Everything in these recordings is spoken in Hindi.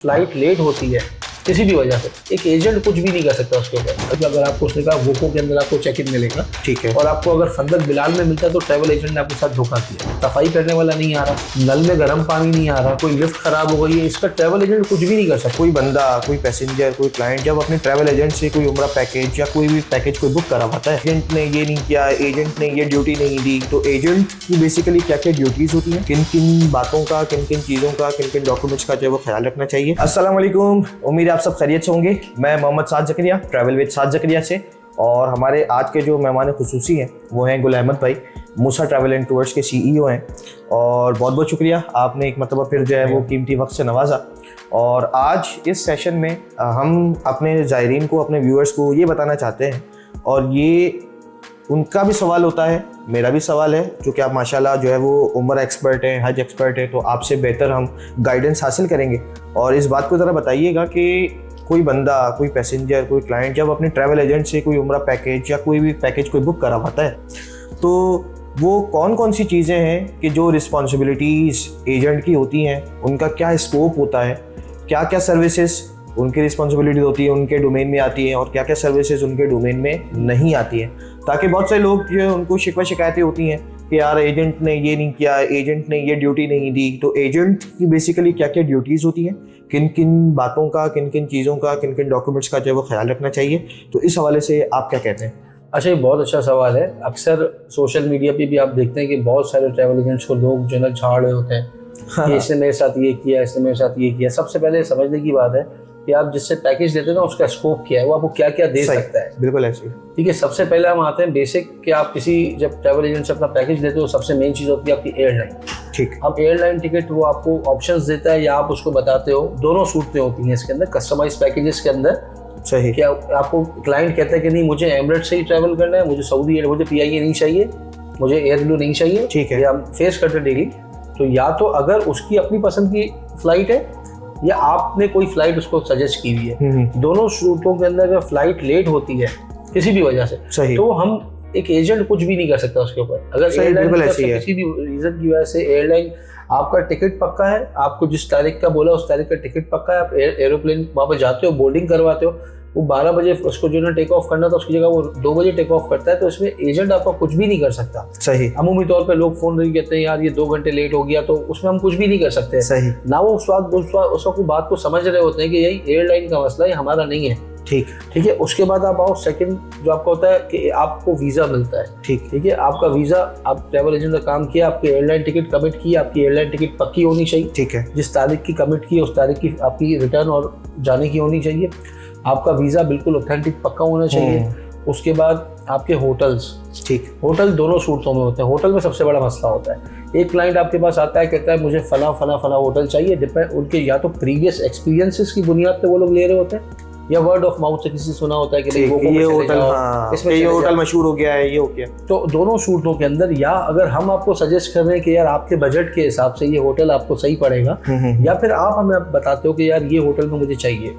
फ्लाइट लेट होती है किसी भी वजह से, एक एजेंट कुछ भी नहीं कर सकता उसके ऊपर। अगर आपको उसने कहा वोको के अंदर आपको चेक इन मिलेगा, ठीक है, और आपको अगर फंदक बिलाल में मिलता है तो ट्रैवल एजेंट ने आपके साथ धोखा किया। सफाई करने वाला नहीं आ रहा, नल में गर्म पानी नहीं आ रहा, कोई लिफ्ट खराब हो गई है, इसका ट्रैवल एजेंट कुछ भी नहीं कर सकता। कोई बंदा, कोई पैसेंजर, कोई क्लाइंट जब अपने ट्रैवल एजेंट से कोई उम्रा पैकेज या कोई भी पैकेज कोई बुक करवाता है, एजेंट ने ये नहीं किया, एजेंट ने ये ड्यूटी नहीं दी, तो एजेंट की बेसिकली क्या क्या ड्यूटीज होती हैं, किन किन बातों का, किन किन चीज़ों का, किन किन डॉक्यूमेंट्स का जो है वो ख्याल रखना चाहिए। अस्सलाम वालेकुम, उम्मीद है आप सब खैरियत से होंगे। मैं मोहम्मद साद जकरिया, ट्रैवल विद साद जकरिया से, और हमारे आज के जो मेहमान खुसूसी हैं वो हैं गुल अहमद भाई, मूसा ट्रैवल एंड टूर्स के CEO हैं। और बहुत बहुत शुक्रिया, आपने एक मरतबा फिर जो है वो कीमती वक्त से नवाजा। और आज इस सेशन में हम अपने ज़ायरीन को, अपने व्यूअर्स को ये बताना चाहते हैं, और ये उनका भी सवाल होता है, मेरा भी सवाल है, क्योंकि आप माशाल्लाह जो है वो उम्र एक्सपर्ट हैं, हज एक्सपर्ट हैं, तो आपसे बेहतर हम गाइडेंस हासिल करेंगे। और इस बात को ज़रा बताइएगा कि कोई बंदा, कोई पैसेंजर, कोई क्लाइंट जब अपने ट्रैवल एजेंट से कोई उम्रा पैकेज या कोई भी पैकेज कोई बुक करवाता है, तो वो कौन कौन सी चीज़ें हैं कि जो रिस्पॉन्सिबिलिटीज़ एजेंट की होती हैं, उनका क्या स्कोप होता है, क्या क्या सर्विसेज उनकी रिस्पॉन्सिबिलिटी होती है, उनके डोमेन में आती हैं, और क्या क्या सर्विसेज उनके डोमेन में नहीं आती हैं, ताकि बहुत से लोग जो है उनको शिकवा शिकायतें होती हैं कि यार एजेंट ने ये नहीं किया, एजेंट ने ये ड्यूटी नहीं दी। तो एजेंट की बेसिकली क्या क्या ड्यूटीज़ होती हैं, किन किन बातों का, किन किन चीज़ों का, किन किन डॉक्यूमेंट्स का जो है वो ख्याल रखना चाहिए, तो इस हवाले से आप क्या कहते हैं? अच्छा, ये बहुत अच्छा सवाल है। अक्सर सोशल मीडिया पे भी आप देखते हैं कि बहुत सारे ट्रैवल एजेंट्स को लोग जो है ना झाड़ रहे होते हैं कि इसने मेरे साथ ये किया, इसने मेरे साथ ये किया। सबसे पहले समझने की बात है कि आप जिससे पैकेज लेते हैं ना, उसका स्कोप क्या है, वो आपको क्या क्या दे सकता है। बिल्कुल ऐसे, ठीक है। सबसे पहले हम आते हैं बेसिक कि आप किसी जब ट्रैवल एजेंट से अपना पैकेज लेते हो, सबसे मेन चीज़ होती है आपकी एयरलाइन। ठीक। अब एयरलाइन टिकट वो आपको ऑप्शंस देता है या आप उसको बताते हो, दोनों सूरतें होती हैं इसके अंदर, कस्टमाइज पैकेजेस के अंदर। सही। क्या आपको क्लाइंट कहता है कि नहीं मुझे एमिरेट्स से ही ट्रैवल करना है, मुझे सऊदी एयर, मुझे PIA नहीं चाहिए, मुझे एयर ब्लू नहीं चाहिए, ठीक है, ये हम फेस करते डेली। तो या तो अगर उसकी अपनी पसंद की फ्लाइट है या आपने कोई फ्लाइट उसको सजेस्ट की हुई है, दोनों सूरतों के अंदर अगर फ्लाइट लेट होती है किसी भी वजह से, सही, तो हम एक एजेंट कुछ भी नहीं कर सकता उसके ऊपर। अगर एयरलाइन किसी भी रीजन की वजह से एयरलाइन आपका टिकट पक्का है, आपको जिस तारीख का बोला उस तारीख का टिकट पक्का है, आप एरोप्लेन वहाँ पर जाते हो, बोर्डिंग करवाते हो, वो 12 बजे उसको जो ना टेक ऑफ करना था उसकी जगह वो 2 बजे टेक ऑफ करता है, तो इसमें एजेंट आपका कुछ भी नहीं कर सकता। सही। अमूमी तौर पे लोग फोन करके कहते हैं यार ये 2 घंटे लेट हो गया, तो उसमें हम कुछ भी नहीं कर सकते। सही। ना वो उस वक्त बात को समझ रहे होते हैं कि यही एयरलाइन का मसला है, हमारा नहीं है। ठीक है। उसके बाद आप आओ, सेकंड जो आपका होता है कि आपको वीज़ा मिलता है। ठीक है। आपका वीज़ा, आप ट्रैवल एजेंट का काम किया, आपकी एयरलाइन टिकट कमिट की, आपकी एयरलाइन टिकट पक्की होनी चाहिए। ठीक है। जिस तारीख की कमिट की उस तारीख की आपकी रिटर्न और जाने की होनी चाहिए। आपका वीज़ा बिल्कुल ऑथेंटिक पक्का होना चाहिए। उसके बाद आपके होटल्स, ठीक, होटल दोनों सूरतों में होते हैं। होटल में सबसे बड़ा मसला होता है, एक क्लाइंट आपके पास आता है, कहता है मुझे फला फला फला होटल चाहिए, डिपेंड उनके या तो प्रीवियस एक्सपीरियंसेस की बुनियाद पे वो लोग ले रहे होते हैं, या वर्ड ऑफ माउथ से किसी सुना होता है कि ये होटल, हाँ, इसमें ये होटल मशहूर हो गया है, ये हो गया। तो दोनों सूरतों के अंदर, या अगर हम आपको सजेस्ट कर रहे हैं कि यार आपके बजट के हिसाब से ये होटल आपको सही पड़ेगा, या फिर आप हमें बताते हो कि यार ये होटल में मुझे चाहिए,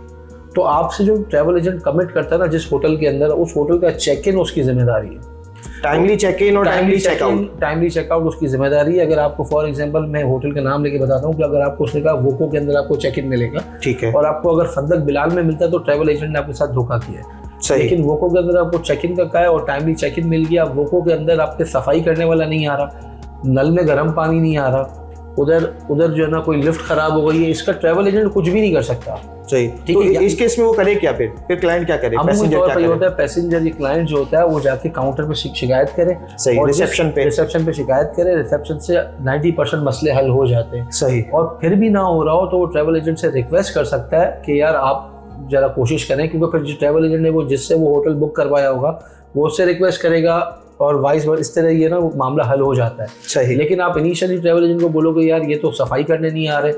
तो आपसे जो ट्रैवल एजेंट कमिट करता है ना जिस होटल के अंदर, उस होटल का चेक इन उसकी जिम्मेदारी है। टाइमली चेक इन और टाइमली चेकआउट उसकी जिम्मेदारी है। अगर आपको फॉर एग्जांपल मैं होटल का नाम लेके बताता हूँ कि अगर आपको उसने कहा वोको के अंदर आपको चेक इन मिलेगा, ठीक है, और आपको अगर फंदक बिलाल में मिलता है तो ट्रैवल एजेंट ने आपके साथ धोखा किया है। लेकिन वोको के अंदर आपको चेक इन का कहा है और टाइमली चेक इन मिल गया, वोको के अंदर आपके सफाई करने वाला नहीं आ रहा, नल में गर्म पानी नहीं आ रहा, उधर जो है ना कोई लिफ्ट खराब हो गई है, इसका ट्रैवल एजेंट कुछ भी नहीं कर सकता। सही। तो इस केस में वो करे क्या? फिर क्लाइंट क्या करे? पैसेंजर क्या करे? होता है पैसेंजर, ये क्लाइंट जो होता है वो जाके काउंटर पे शिकायत करे। सही। और रिसेप्शन पे शिकायत करे, रिसेप्शन से 90% मसले हल हो जाते हैं। सही। और फिर भी ना हो रहा हो तो वो ट्रैवल एजेंट से रिक्वेस्ट कर सकता है कि यार आप जरा कोशिश करें, क्योंकि फिर जो ट्रैवल एजेंट ने वो जिससे वो होटल बुक करवाया होगा वो उससे रिक्वेस्ट करेगा, और वाइस वर्सा, इस तरह ये ना वो मामला हल हो जाता है। सही। लेकिन आप इनिशियली ट्रैवल एजेंट को बोलोगे यार ये तो सफाई करने नहीं आ रहे,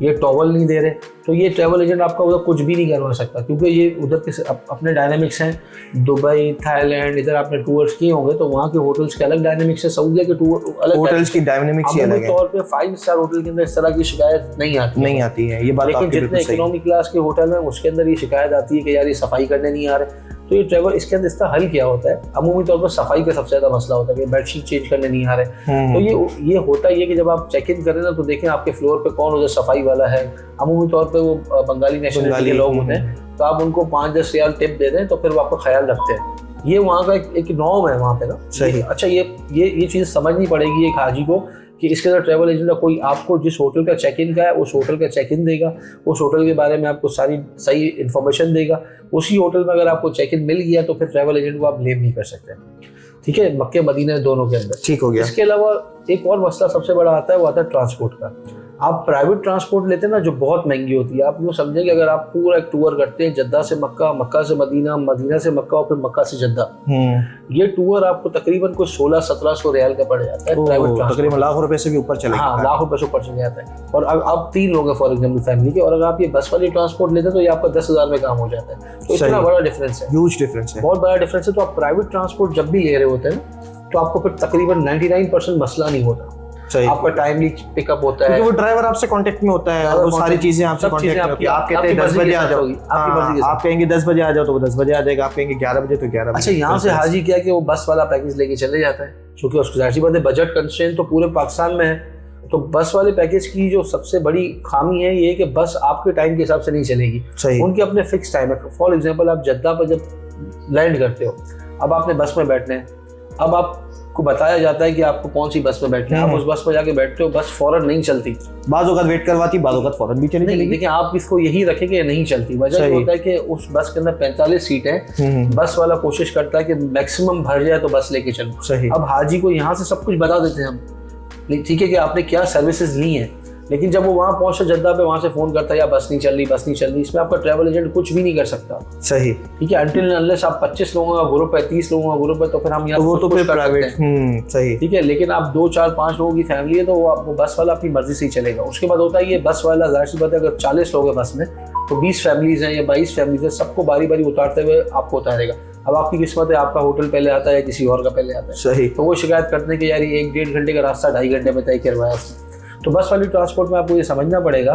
ये टॉवल नहीं दे रहे, तो ये ट्रैवल एजेंट आपका उधर कुछ भी नहीं करवा सकता, क्योंकि ये उधर के अपने डायनामिक्स हैं। दुबई, थाईलैंड, इधर आपने टूर्स किए होंगे तो वहाँ के होटल्स के अलग डायनामिक्स है, सऊदीया के टूर अलग, होटल्स की डायनामिक्स ही अलग है। तौर पे 5 स्टार होटल के अंदर इस तरह की शिकायत नहीं आती है, ये बात। लेकिन जितने इकोनॉमी क्लास के होटल हैं उसके अंदर ये शिकायत आती है कि यार ये सफाई करने नहीं आ रहे। तो ये ट्रैवल इसके अंदर इसका हल क्या होता है? अमूमी तौर पर सफाई का सबसे ज़्यादा मसला होता है कि बेडशीट चेंज करने नहीं आ रहे। तो ये होता ही है कि जब आप चेक इन करें ना तो देखें आपके फ्लोर पे कौन उधर सफाई वाला है। अमूमी तौर पे वो बंगाली नेशनलिटी के लोग होते हैं, तो आप उनको 5-10 रियाल टिप दे दें तो फिर वो आपका ख्याल रखते हैं। ये वहाँ का एक नॉर्म है वहाँ पे ना। सही। अच्छा, ये चीज़ समझनी पड़ेगी एक हाजी को कि इसके अंदर ट्रैवल एजेंट का कोई आपको जिस होटल का चेक इन का है उस होटल का चेक इन देगा, उस होटल के बारे में आपको सारी सही इन्फॉर्मेशन देगा। उसी होटल में अगर आपको चेक इन मिल गया तो फिर ट्रैवल एजेंट को आप ब्लेम नहीं कर सकते। ठीक है, मक्के मदीने दोनों के अंदर ठीक हो गया। इसके अलावा एक और मसला सबसे बड़ा आता है, वो आता है ट्रांसपोर्ट का। आप प्राइवेट ट्रांसपोर्ट लेते हैं ना जो बहुत महंगी होती है। आप यूँ समझें कि अगर आप पूरा एक टूर करते हैं जद्दा से मक्का, मक्का से मदीना, मदीना से मक्का और फिर मक्का से जद्दा, ये टूर आपको तकरीबन कुछ 1600-1700 रियाल का पड़ जाता है प्राइवेट ट्रांसपोर्ट। तकरीबन लाख रुपए से भी ऊपर चलेगा। हाँ, लाख रुपए से ऊपर चले जाता है। और अब 3 लोग हैं फॉर एग्जाम्पल फैमिली के, और अगर आप ये बस वाली ट्रांसपोर्ट लेते हैं तो ये आपका 10,000 में काम हो जाता है। तो इतना बड़ा डिफरेंस है, ह्यूज डिफरेंस है, बहुत बड़ा डिफरेंस है। तो आप प्राइवेट ट्रांसपोर्ट जब भी ले रहे होते हैं तो आपको फिर तकरीबन 99% मसला नहीं होता। सही। आपका टाइमली पिकअप होता है, क्योंकि वो ड्राइवर आपसे कांटेक्ट में होता है और वो सारी चीजें आपसे कांटेक्ट में होती है। आप कहते हैं 10 बजे आ जाओ, आप कहेंगे 10 बजे आ जाओ तो वो 10 बजे आ जाएगा, आप कहेंगे 11 बजे तो 11 बजे। अच्छा, यहाँ से हाजी क्या कि वो बस वाला पैकेज लेके चले जाता है, क्योंकि उसकी जाहिर सी बात है बजट कंस्ट्रेंट तो पूरे पाकिस्तान में है। तो बस वाले पैकेज की जो सबसे बड़ी खामी है ये कि बस आपके टाइम के हिसाब से नहीं चलेगी। उनके अपने फिक्स टाइम है। फॉर एग्जाम्पल आप जद्दा पर जब लैंड करते हो, अब आपने बस में बैठना है, अब आपको बताया जाता है कि आपको कौन सी बस में बैठना है। आप उस बस में जाके बैठते हो, बस फौरन नहीं चलती, बाज़ औक़ात वेट करवाती, बाज़ औक़ात फौरन भी चली जाएगी। लेकिन आप इसको यही रखें कि नहीं चलती। वजह ये होता है कि उस बस के अंदर 45 सीटें, बस वाला कोशिश करता है कि मैक्सिमम भर जाए तो बस लेके चलो। अब हाजी को यहाँ से सब कुछ बता देते हैं हम, ठीक है, कि आपने क्या सर्विसेज ली हैं, लेकिन जब वो वहाँ पहुंचे जद्दा पे, वहाँ से फोन करता है या बस नहीं चल रही, बस नहीं चल रही। इसमें आपका ट्रैवल एजेंट कुछ भी नहीं कर सकता। सही। ठीक है, अनटिल अनलेस आप 25 लोगों का ग्रुप है, 30 लोगों का ग्रुप है, तो फिर हम यहाँ वो तो फिर प्राइवेट। सही। ठीक है, लेकिन आप 2, 4, 5 लोगों की फैमिली है तो वो आपको बस वाला अपनी मर्जी से ही चलेगा। उसके बाद होता है ये बस वाला, जाहिर सी बात है अगर 40 लोग हैं बस में तो 20 फैमिलीज हैं या 22 फैमिलीज हैं, सबको बारी बारी उतारते हुए आपको उतारेगा। अब आपकी किस्मत है, आपका होटल पहले आता है या किसी और का पहले आता है। सही। तो वो शिकायत करते हैं कि यार 1-1.5 घंटे का रास्ता 2.5 घंटे में तय करवाया उसने। तो बस वाली ट्रांसपोर्ट में आपको ये समझना पड़ेगा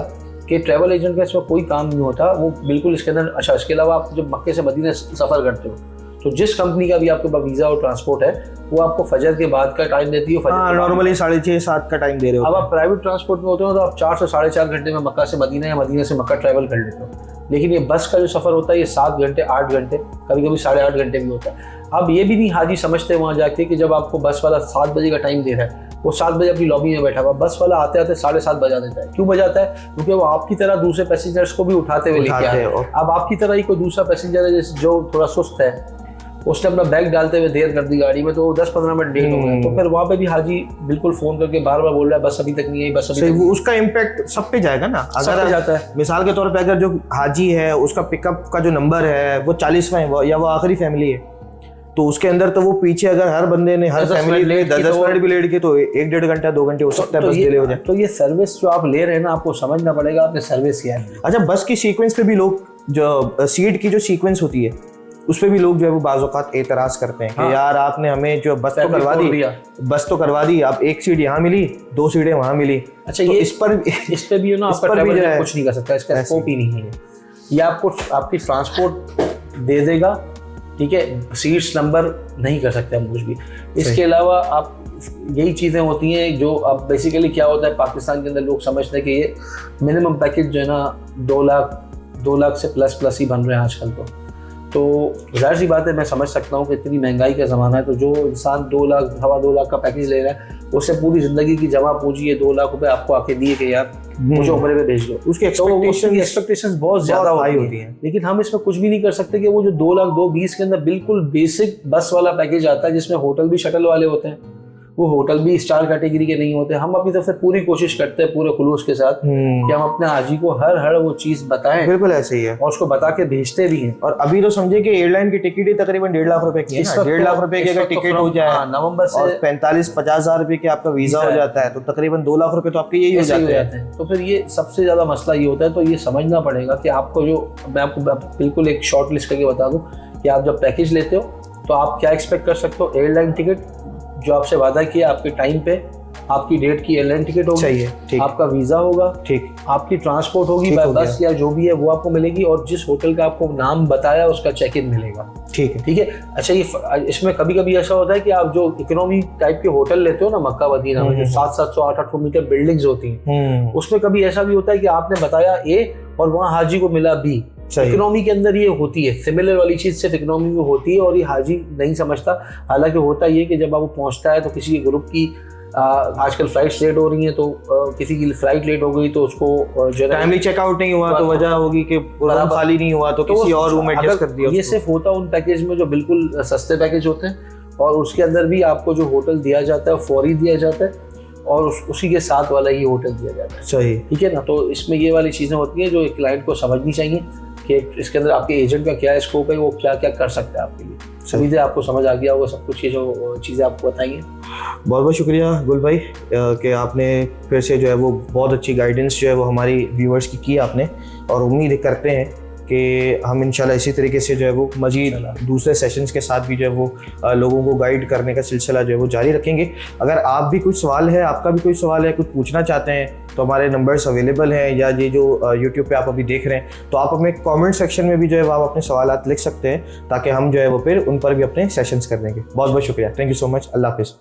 कि ट्रैवल एजेंट का इसमें कोई काम नहीं होता, वो बिल्कुल इसके अंदर। अच्छा, इसके अलावा आप जब मक्के से मदीना सफ़र करते हो तो जिस कंपनी का भी आपके पास वीज़ा और ट्रांसपोर्ट है वो आपको फजर के बाद का टाइम देती है। नॉर्मली 6:30-7 का टाइम दे रहे हो। अब आप प्राइवेट ट्रांसपोर्ट में होते हो तो आप 4 से 4.5 घंटे में मक्का से मदीना या मदीना से मक्का ट्रैवल कर लेते हो। लेकिन ये बस का जो सफ़र होता है ये 7 घंटे, 8 घंटे, कभी कभी 8.5 घंटे भी होता है। अब ये भी नहीं हाजी समझते वहाँ जाके कि जब आपको बस वाला 7 बजे का टाइम दे रहा है, वो 7 बजे अपनी लॉबी में बैठा हुआ, बस वाला आते आते 7:30 बजा देता है। क्यों बजाता है? क्योंकि वो आपकी तरह दूसरे पैसेंजर्स को भी उठाते हुए लेके आए। अब आपकी तरह ही कोई दूसरा पैसेंजर है जो थोड़ा सुस्त है, उसने अपना बैग डालते हुए देर कर दी गाड़ी में, तो 10-15 मिनट लेट हो गए। तो फिर वहाँ पे भी हाजी बिल्कुल फोन करके बार बार बोल रहा है बस अभी तक नहीं आई, बस अभी तक। उसका इम्पैक्ट सब पे जाएगा ना। अगर जाता है, मिसाल के तौर पे अगर जो हाजी है उसका पिकअप का जो नंबर है वो 40वां है या वो आखिरी फैमिली है, तो उसके अंदर तो वो पीछे अगर हर बंदे ने, हर फैमिली ने 10 मिनट भी लेट की तो 1-1.5 घंटा 2 घंटे हो सकता है बस डिले हो जाए। तो ये सर्विस जो आप ले रहे हैं ना, आपको समझना पड़ेगा आपने सर्विस क्या है। अच्छा, बस की सीक्वेंस पे भी लोग, जो सीट की जो सीक्वेंस होती है उस पे भी लोग जो है वो बाज़ औक़ात एतराज़ करते हैं कि यार आपने हमें जो बस तो करवा दी, अब 1 सीट यहाँ मिली, 2 सीटें वहाँ मिली। अच्छा, ये इस पे भी ना आपका ट्रैवल एजेंट कुछ नहीं कर सकता, इसका स्कोप ही नहीं है। ये आपको आपकी ट्रांसपोर्ट दे देगा, ठीक है, सीट्स नंबर नहीं कर सकते हम कुछ भी। इसके अलावा आप यही चीज़ें होती हैं जो अब बेसिकली क्या होता है पाकिस्तान के अंदर लोग समझते हैं कि ये मिनिमम पैकेज जो है ना 2 लाख से प्लस ही बन रहे हैं आजकल। तो जाहिर सी बात है, मैं समझ सकता हूँ कि इतनी महंगाई का ज़माना है, तो जो इंसान 2 लाख, 2.25 लाख का पैकेज ले रहा है उससे पूरी ज़िंदगी की जमा पूंजी है 2 लाख रुपए आपको आके दिए कि यार मुझे उम्रे पे भेज दो। उसकी एक्सपेक्टेशंस बहुत ज़्यादा हाई होती हैं। लेकिन हम इसमें कुछ भी नहीं कर सकते कि वो जो 2 लाख 2.20 के अंदर बिल्कुल बेसिक बस वाला पैकेज आता है जिसमें होटल भी शटल वाले होते हैं, वो होटल भी स्टार कैटेगरी के नहीं होते। हम अपनी तरफ से पूरी कोशिश करते हैं पूरे खुलूस के साथ कि हम अपने हाजी को हर वो चीज़ बताएं। बिल्कुल ऐसे ही है, और उसको बता के भेजते भी हैं। और अभी तो समझे कि एयरलाइन की टिकट ही तकरीबन 1.5 लाख रुपए की है। 1.5 लाख रुपए की अगर टिकट हो जाए नवंबर से, 45-50 हज़ार रुपए की आपका वीजा हो जाता है, तो तकरीबन 2 लाख रुपए तो आपके यही हो जाते हैं। तो फिर ये सबसे ज़्यादा मसला ये होता है। तो ये समझना पड़ेगा कि आपको जो, मैं आपको बिल्कुल एक शॉर्ट लिस्ट करके बता दूँ कि आप जब पैकेज लेते हो तो आप क्या एक्सपेक्ट कर सकते हो। एयरलाइन टिकट जो आपसे वादा किया, आपके टाइम पे आपकी डेट की एयरलाइन टिकट होगी, चाहिए, ठीक, आपका वीज़ा होगा, ठीक, आपकी ट्रांसपोर्ट होगी बाय बस या जो भी है वो आपको मिलेगी, और जिस होटल का आपको नाम बताया उसका चेक इन मिलेगा। ठीक है। ठीक है। अच्छा, ये इसमें कभी कभी ऐसा होता है कि आप जो इकोनॉमी टाइप के होटल लेते हो ना मक्का मदीना में, जो 700 800 मीटर बिल्डिंग्स होती हैं, उसमें कभी ऐसा भी होता है कि आपने बताया ए और वहाँ हाजी को मिला बी। इकोनॉमी के अंदर ये होती है, सिमिलर वाली चीज सिर्फ इकोनॉमी में होती है और ये हाजी नहीं समझता। हालांकि होता ये कि जब आप वो पहुंचता है तो किसी के ग्रुप की आजकल फ्लाइट्स लेट हो रही हैं, तो किसी की फ्लाइट लेट हो गई तो उसको जो टाइमली चेकआउट नहीं हुआ तो वजह होगी कि रूम खाली नहीं हुआ तो किसी और रूम एडजस्ट कर दिया। ये सिर्फ होता है उन पैकेज में जो बिल्कुल सस्ते पैकेज होते हैं, और उसके अंदर भी आपको जो होटल दिया जाता है फौरी दिया जाता है और उसी के साथ वाला ही होटल दिया जाता है। सही, ठीक है ना। तो इसमें ये वाली चीज़ें होती हैं जो एक क्लाइंट को समझनी चाहिए कि इसके अंदर आपके एजेंट का क्या स्कोप है, वो क्या क्या कर सकता है आपके लिए। उम्मीद है आपको समझ आ गया होगा सब कुछ, ये जो चीज़ें आपको बताइए। बहुत बहुत शुक्रिया गुल भाई कि आपने फिर से जो है वो बहुत अच्छी गाइडेंस जो है वो हमारी व्यूअर्स की आपने, और उम्मीद करते हैं कि हम इंशाल्लाह इसी तरीके से जो है वो मजीद दूसरे सेशंस के साथ भी जो है वो लोगों को गाइड करने का सिलसिला जो है वो जारी रखेंगे। अगर आप भी कुछ सवाल है, आपका भी कोई सवाल है, कुछ पूछना चाहते हैं तो हमारे नंबर्स अवेलेबल हैं, या ये जो यूट्यूब पे आप अभी देख रहे हैं तो आप अपने कमेंट सेक्शन में भी जो है वो आप अपने सवालात लिख सकते हैं, ताकि हम जो है वो फिर उन पर भी अपने सेशंस कर देंगे। बहुत बहुत शुक्रिया, थैंक यू सो मच, अल्लाह हाफिज़।